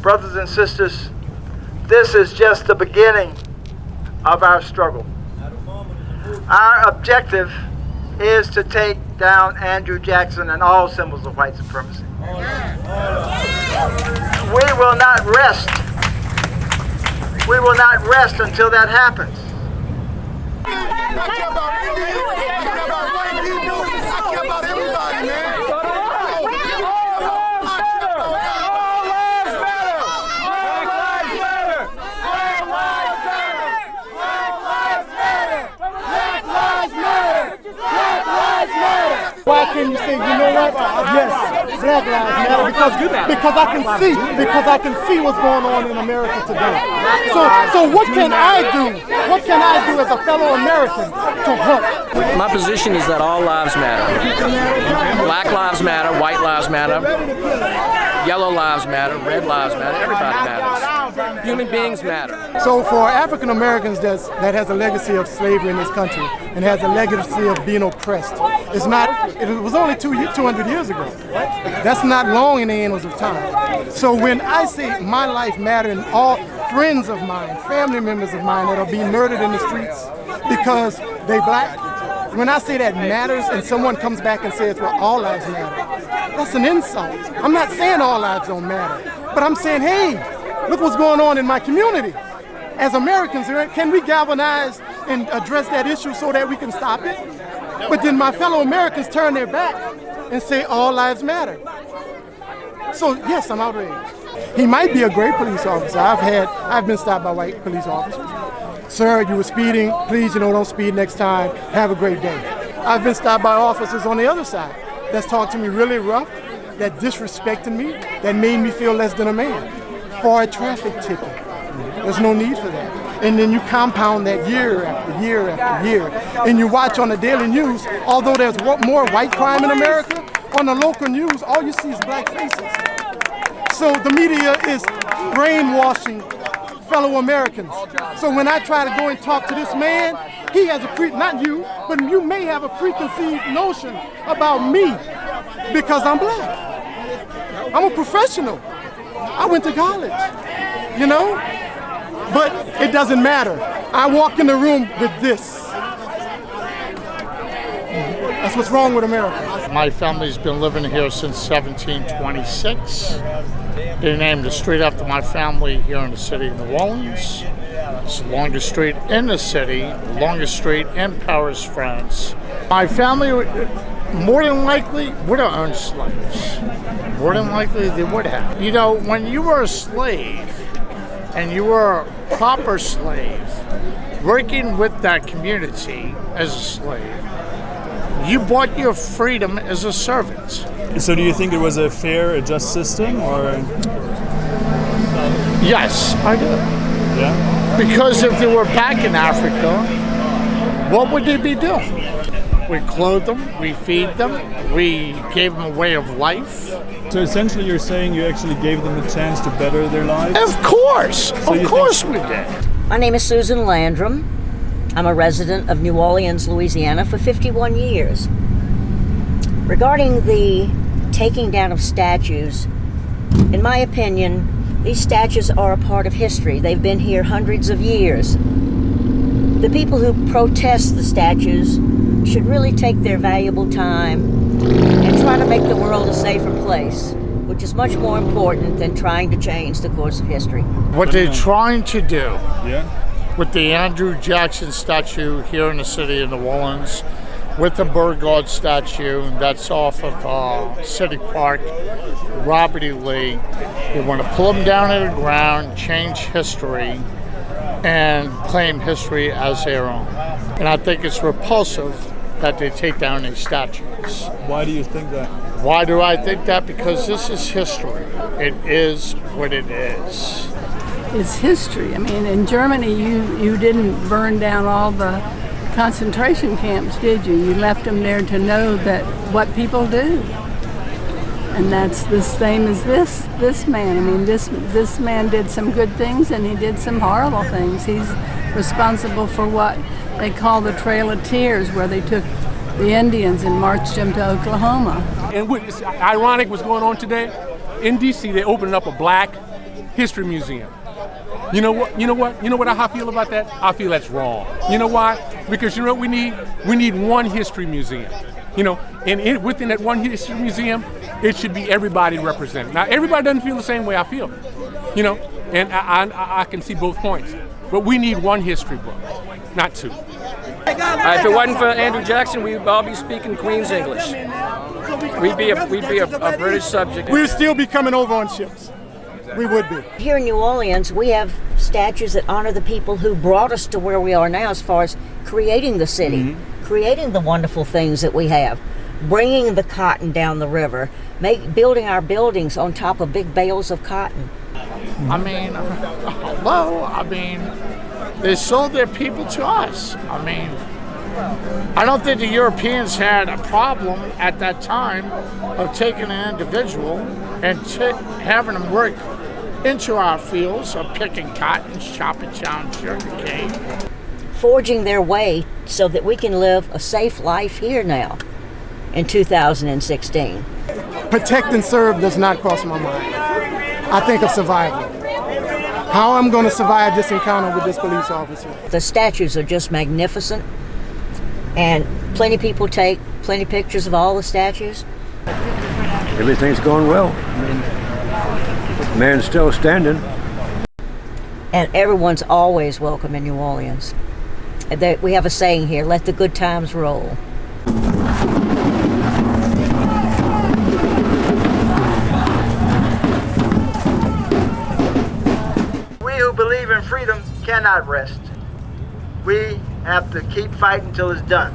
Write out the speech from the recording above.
Brothers and sisters, this is just the beginning of our struggle. Our objective is to take down Andrew Jackson and all symbols of white supremacy. We will not rest. We will not rest until that happens. I care about Indians, I care about white people, I care about everybody, man. Why can't you say, you know what? Yes, Black Lives Matter, because I can see what's going on in America today. So what can I do? What can I do as a fellow American to help? My position is that all lives matter. Black lives matter, white lives matter, yellow lives matter, red lives matter, everybody matters. Human beings matter. So for African Americans that has a legacy of slavery in this country and has a legacy of being oppressed, it was only 200 years ago. That's not long in the annals of time. So when I say my life matters and all friends of mine, family members of mine that are being murdered in the streets because they black, when I say that matters and someone comes back and says, well, all lives matter, that's an insult. I'm not saying all lives don't matter, but I'm saying, hey, look what's going on in my community. As Americans, can we galvanize and address that issue so that we can stop it? But then my fellow Americans turn their back and say all lives matter. So yes, I'm outraged. He might be a great police officer. I've been stopped by white police officers. Sir, you were speeding. Please, don't speed next time. Have a great day. I've been stopped by officers on the other side that's talked to me really rough, that disrespected me, that made me feel less than a man for a traffic ticket. There's no need for that. And then you compound that year after year after year. And you watch on the daily news, although there's more white crime in America, on the local news, all you see is black faces. So the media is brainwashing fellow Americans. So when I try to go and talk to this man, he has not you, but you may have a preconceived notion about me because I'm black. I'm a professional. I went to college, But it doesn't matter. I walk in the room with this. That's what's wrong with America. My family's been living here since 1726. They named a street after my family here in the city of New Orleans. It's the longest street in the city, the longest street in Paris, France. My family, more than likely, would have owned slaves. More than likely, they would have. When you were a slave, and you were a proper slave, working with that community as a slave, you bought your freedom as a servant. So do you think it was a fair, a just system, or? Yes, I do. Yeah? Because if they were back in Africa, what would they be doing? We clothed them, we feed them, we gave them a way of life. So essentially you're saying you actually gave them a chance to better their lives? Of course! Of course we did. My name is Susan Landrum. I'm a resident of New Orleans, Louisiana for 51 years. Regarding the taking down of statues, in my opinion, these statues are a part of history. They've been here hundreds of years. The people who protest the statues should really take their valuable time and try to make the world a safer place, which is much more important than trying to change the course of history. What they're trying to do with the Andrew Jackson statue here in the city of New Orleans, with the Burgard statue that's off of City Park, Robert E. Lee, they want to pull them down to the ground, change history, and claim history as their own. And I think it's repulsive that they take down these statues. Why do you think that? Why do I think that? Because this is history. It is what it is. It's history. I mean, in Germany, you didn't burn down all the concentration camps, did you? You left them there to know that what people do. And that's the same as this man. I mean, this man did some good things and he did some horrible things. He's responsible for what they call the Trail of Tears, where they took the Indians and marched them to Oklahoma. And what's ironic what's going on today, in D.C. they opened up a Black History Museum. You know what? How I feel about that? I feel that's wrong. You know why? Because you know what we need? We need one history museum. You know, and within that one history museum, it should be everybody represented. Now, everybody doesn't feel the same way I feel. You know, and I can see both points. But we need one history book, not two. If it wasn't for Andrew Jackson, we'd all be speaking Queen's English. We'd be a British subject. We'd still be coming over on ships. We would be. Here in New Orleans, we have statues that honor the people who brought us to where we are now as far as creating the city, creating the wonderful things that we have, bringing the cotton down the river, building our buildings on top of big bales of cotton. I mean, hello, I mean, they sold their people to us. I mean, I don't think the Europeans had a problem at that time of taking an individual and having them work into our fields of picking cotton, chopping down sugar cane. Forging their way so that we can live a safe life here now in 2016. Protect and serve does not cross my mind. I think of survival. How I'm going to survive this encounter with this police officer. The statues are just magnificent, and plenty of people take plenty of pictures of all the statues. Everything's going well. I mean, the man's still standing. And everyone's always welcome in New Orleans. We have a saying here, let the good times roll. We who believe in freedom cannot rest. We have to keep fighting till it's done.